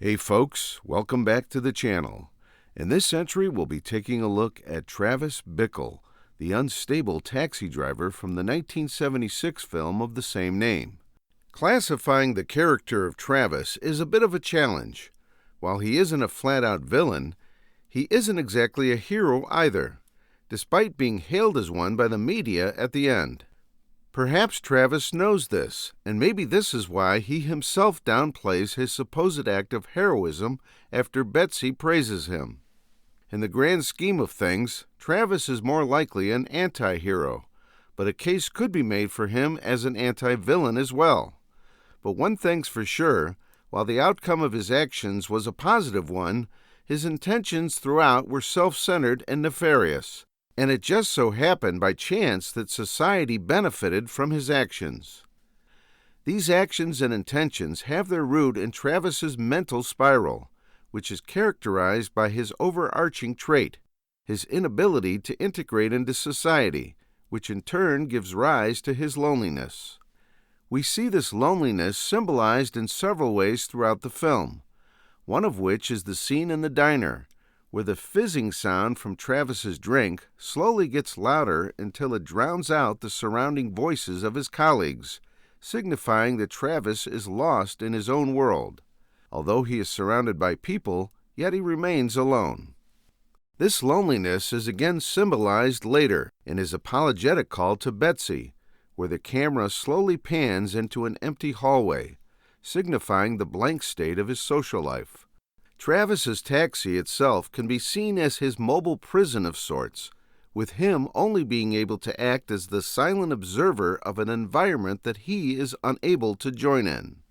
Hey folks, welcome back to the channel. In this entry, we'll be taking a look at Travis Bickle, the unstable taxi driver from the 1976 film of the same name. Classifying the character of Travis is a bit of a challenge. While he isn't a flat-out villain, he isn't exactly a hero either, despite being hailed as one by the media at the end. Perhaps Travis knows this, and maybe this is why he himself downplays his supposed act of heroism after Betsy praises him. In the grand scheme of things, Travis is more likely an anti-hero, but a case could be made for him as an anti-villain as well. But one thing's for sure, while the outcome of his actions was a positive one, his intentions throughout were self-centered and nefarious. And it just so happened by chance that society benefited from his actions. These actions and intentions have their root in Travis's mental spiral, which is characterized by his overarching trait, his inability to integrate into society, which in turn gives rise to his loneliness. We see this loneliness symbolized in several ways throughout the film, one of which is the scene in the diner, where the fizzing sound from Travis's drink slowly gets louder until it drowns out the surrounding voices of his colleagues, signifying that Travis is lost in his own world. Although he is surrounded by people, yet he remains alone. This loneliness is again symbolized later in his apologetic call to Betsy, where the camera slowly pans into an empty hallway, signifying the blank state of his social life. Travis's taxi itself can be seen as his mobile prison of sorts, with him only being able to act as the silent observer of an environment that he is unable to join in.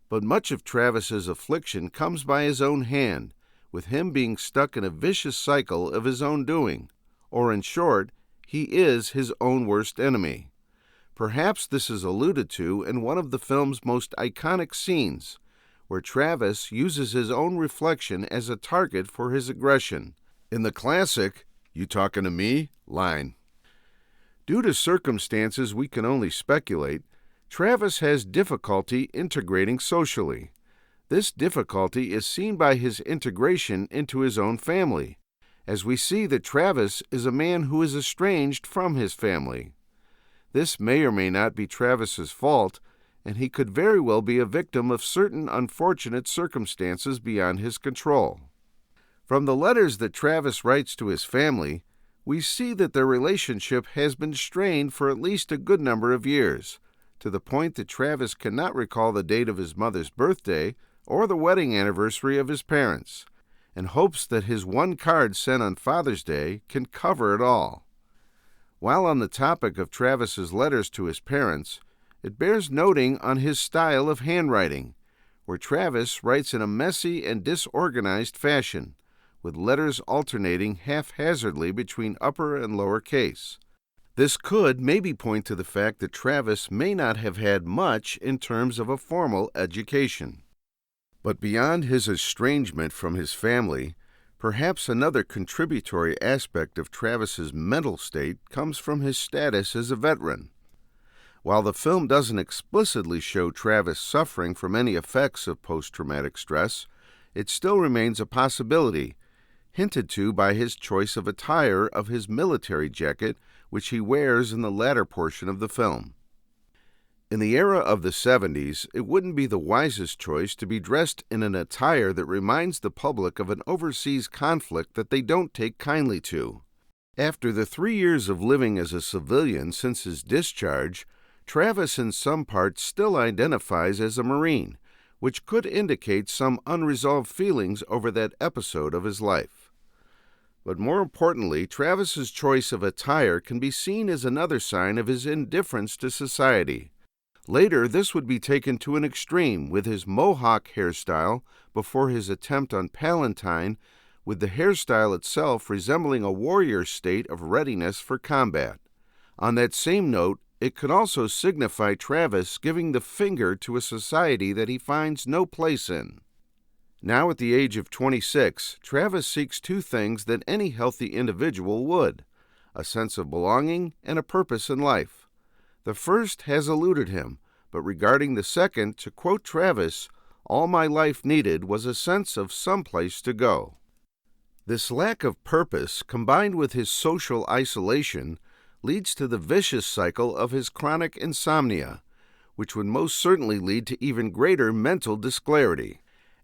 But much of Travis's affliction comes by his own hand, with him being stuck in a vicious cycle of his own doing, or in short, he is his own worst enemy. Perhaps this is alluded to in one of the film's most iconic scenes, where Travis uses his own reflection as a target for his aggression, in the classic, "You talking to me?" line. Due to circumstances we can only speculate, Travis has difficulty integrating socially. This difficulty is seen by his integration into his own family, as we see that Travis is a man who is estranged from his family. This may or may not be Travis's fault, and he could very well be a victim of certain unfortunate circumstances beyond his control. From the letters that Travis writes to his family, we see that their relationship has been strained for at least a good number of years, to the point that Travis cannot recall the date of his mother's birthday or the wedding anniversary of his parents, and hopes that his one card sent on Father's Day can cover it all. While on the topic of Travis's letters to his parents, it bears noting on his style of handwriting, where Travis writes in a messy and disorganized fashion, with letters alternating haphazardly between upper and lower case. This could maybe point to the fact that Travis may not have had much in terms of a formal education. But beyond his estrangement from his family, perhaps another contributory aspect of Travis's mental state comes from his status as a veteran. While the film doesn't explicitly show Travis suffering from any effects of post-traumatic stress, it still remains a possibility, hinted to by his choice of attire of his military jacket, which he wears in the latter portion of the film. In the era of the 70s, it wouldn't be the wisest choice to be dressed in an attire that reminds the public of an overseas conflict that they don't take kindly to. After the 3 years of living as a civilian since his discharge, Travis in some parts still identifies as a Marine, which could indicate some unresolved feelings over that episode of his life. But more importantly, Travis's choice of attire can be seen as another sign of his indifference to society. Later, this would be taken to an extreme with his mohawk hairstyle before his attempt on Palantine, with the hairstyle itself resembling a warrior's state of readiness for combat. On that same note, it could also signify Travis giving the finger to a society that he finds no place in. Now at the age of 26, Travis seeks two things that any healthy individual would: a sense of belonging and a purpose in life. The first has eluded him, but regarding the second, to quote Travis, All my life needed was a sense of someplace to go. This lack of purpose, combined with his social isolation, leads to the vicious cycle of his chronic insomnia, which would most certainly lead to even greater mental disclarity.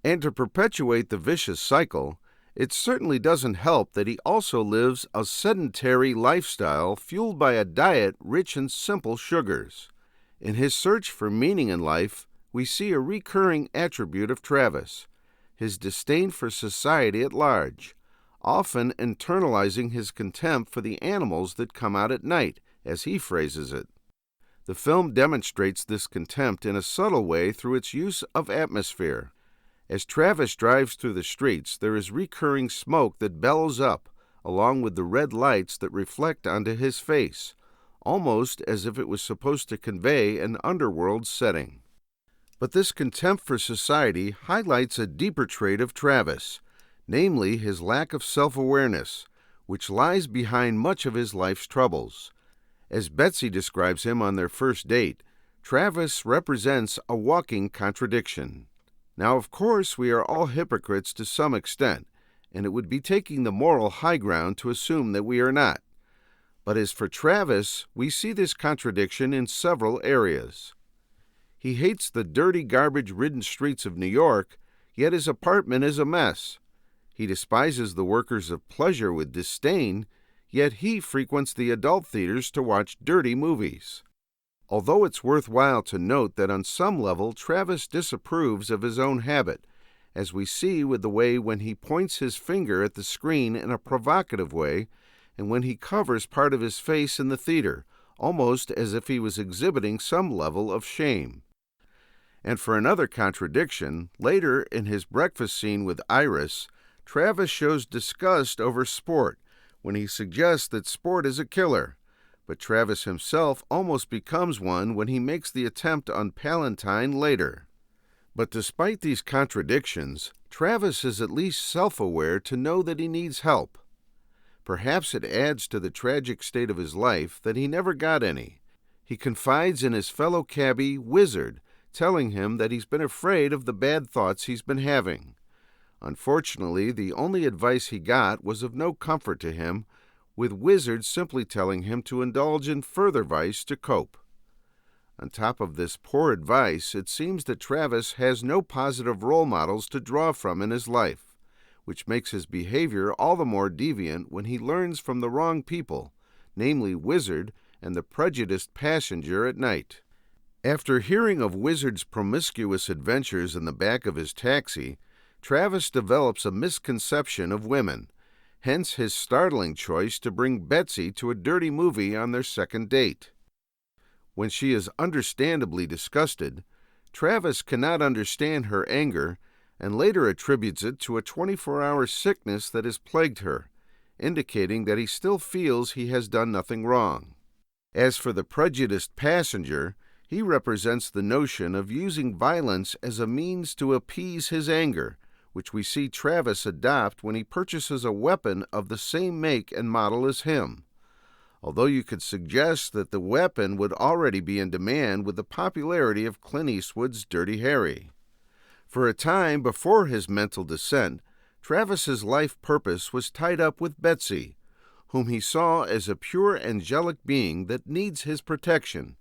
And to perpetuate the vicious cycle, it certainly doesn't help that he also lives a sedentary lifestyle fueled by a diet rich in simple sugars. In his search for meaning in life, we see a recurring attribute of Travis, his disdain for society at large, often internalizing his contempt for the animals that come out at night, as he phrases it. The film demonstrates this contempt in a subtle way through its use of atmosphere. As Travis drives through the streets, there is recurring smoke that bellows up, along with the red lights that reflect onto his face, almost as if it was supposed to convey an underworld setting. But this contempt for society highlights a deeper trait of Travis, namely his lack of self-awareness, which lies behind much of his life's troubles. As Betsy describes him on their first date, Travis represents a walking contradiction. Now, of course, we are all hypocrites to some extent, and it would be taking the moral high ground to assume that we are not. But as for Travis, we see this contradiction in several areas. He hates the dirty, garbage-ridden streets of New York, yet his apartment is a mess. He despises the workers of pleasure with disdain, yet he frequents the adult theaters to watch dirty movies. Although it's worthwhile to note that on some level Travis disapproves of his own habit, as we see with the way when he points his finger at the screen in a provocative way, and when he covers part of his face in the theater, almost as if he was exhibiting some level of shame. And for another contradiction, later in his breakfast scene with Iris, Travis shows disgust over sport when he suggests that sport is a killer. But Travis himself almost becomes one when he makes the attempt on Palantine later. But despite these contradictions, Travis is at least self-aware to know that he needs help. Perhaps it adds to the tragic state of his life that he never got any. He confides in his fellow cabbie, Wizard, telling him that he's been afraid of the bad thoughts he's been having. Unfortunately, the only advice he got was of no comfort to him, with Wizard simply telling him to indulge in further vice to cope. On top of this poor advice, it seems that Travis has no positive role models to draw from in his life, which makes his behavior all the more deviant when he learns from the wrong people, namely Wizard and the prejudiced passenger at night. After hearing of Wizard's promiscuous adventures in the back of his taxi, Travis develops a misconception of women, hence his startling choice to bring Betsy to a dirty movie on their second date. When she is understandably disgusted, Travis cannot understand her anger and later attributes it to a 24-hour sickness that has plagued her, indicating that he still feels he has done nothing wrong. As for the prejudiced passenger, he represents the notion of using violence as a means to appease his anger, which we see Travis adopt when he purchases a weapon of the same make and model as him, although you could suggest that the weapon would already be in demand with the popularity of Clint Eastwood's Dirty Harry. For a time before his mental descent, Travis's life purpose was tied up with Betsy, whom he saw as a pure angelic being that needs his protection.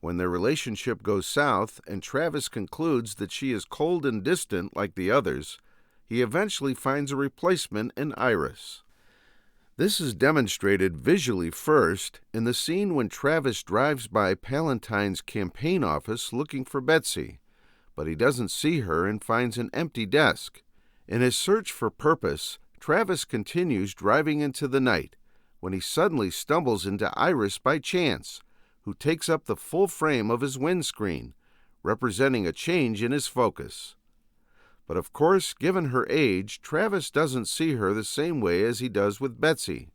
When their relationship goes south and Travis concludes that she is cold and distant like the others, he eventually finds a replacement in Iris. This is demonstrated visually first in the scene when Travis drives by Palantine's campaign office looking for Betsy, but he doesn't see her and finds an empty desk. In his search for purpose, Travis continues driving into the night when he suddenly stumbles into Iris by chance, who takes up the full frame of his windscreen, representing a change in his focus. But of course, given her age, Travis doesn't see her the same way as he does with Betsy.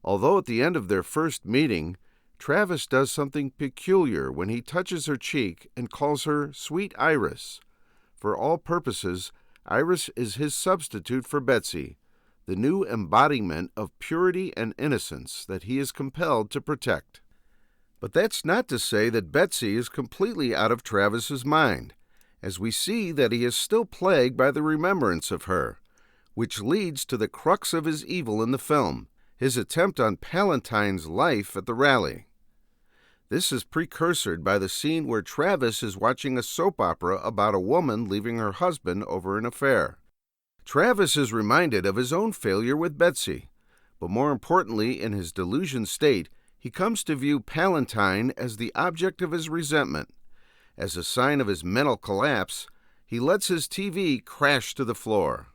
Although at the end of their first meeting, Travis does something peculiar when he touches her cheek and calls her Sweet Iris. For all purposes, Iris is his substitute for Betsy, the new embodiment of purity and innocence that he is compelled to protect. But that's not to say that Betsy is completely out of Travis's mind, as we see that he is still plagued by the remembrance of her, which leads to the crux of his evil in the film, his attempt on Palentine's life at the rally. This is precursored by the scene where Travis is watching a soap opera about a woman leaving her husband over an affair. Travis is reminded of his own failure with Betsy, but more importantly, in his delusion state, he comes to view Palentine as the object of his resentment. As a sign of his mental collapse, he lets his TV crash to the floor.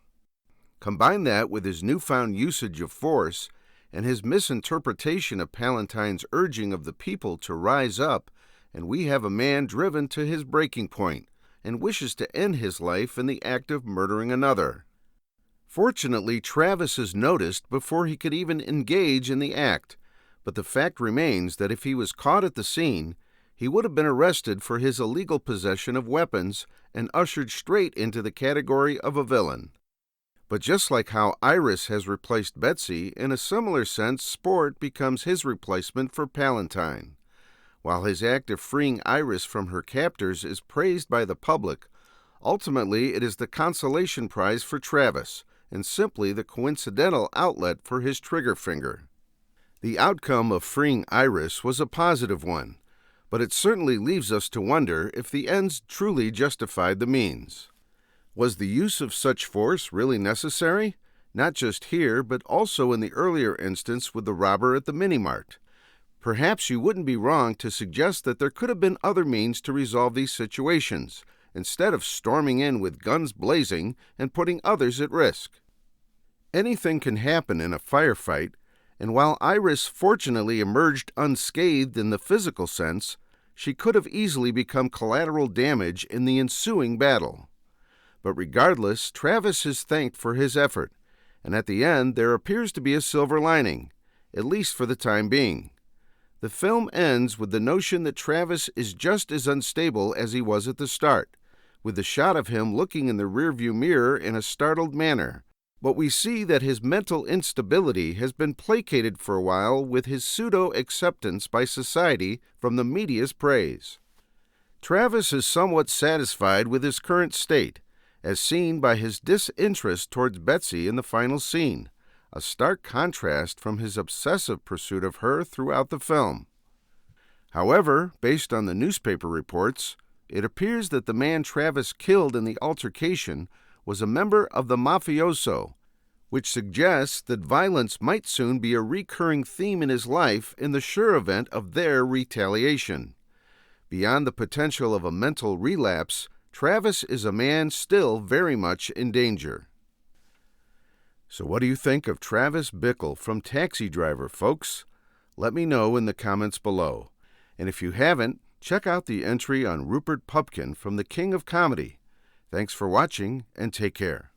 Combine that with his newfound usage of force and his misinterpretation of Palentine's urging of the people to rise up, and we have a man driven to his breaking point and wishes to end his life in the act of murdering another. Fortunately, Travis is noticed before he could even engage in the act, but the fact remains that if he was caught at the scene, he would have been arrested for his illegal possession of weapons and ushered straight into the category of a villain. But just like how Iris has replaced Betsy, in a similar sense, Sport becomes his replacement for Palentine. While his act of freeing Iris from her captors is praised by the public, ultimately it is the consolation prize for Travis, and simply the coincidental outlet for his trigger finger. The outcome of freeing Iris was a positive one, but it certainly leaves us to wonder if the ends truly justified the means. Was the use of such force really necessary? Not just here, but also in the earlier instance with the robber at the mini-mart. Perhaps you wouldn't be wrong to suggest that there could have been other means to resolve these situations, instead of storming in with guns blazing and putting others at risk. Anything can happen in a firefight, and while Iris fortunately emerged unscathed in the physical sense, she could have easily become collateral damage in the ensuing battle. But regardless, Travis is thanked for his effort, and at the end there appears to be a silver lining, at least for the time being. The film ends with the notion that Travis is just as unstable as he was at the start, with the shot of him looking in the rearview mirror in a startled manner. But we see that his mental instability has been placated for a while with his pseudo-acceptance by society from the media's praise. Travis is somewhat satisfied with his current state, as seen by his disinterest towards Betsy in the final scene, a stark contrast from his obsessive pursuit of her throughout the film. However, based on the newspaper reports, it appears that the man Travis killed in the altercation was a member of the mafioso, which suggests that violence might soon be a recurring theme in his life in the sure event of their retaliation. Beyond the potential of a mental relapse, Travis is a man still very much in danger. So what do you think of Travis Bickle from Taxi Driver, folks? Let me know in the comments below. And if you haven't, check out the entry on Rupert Pupkin from The King of Comedy. Thanks for watching, and take care.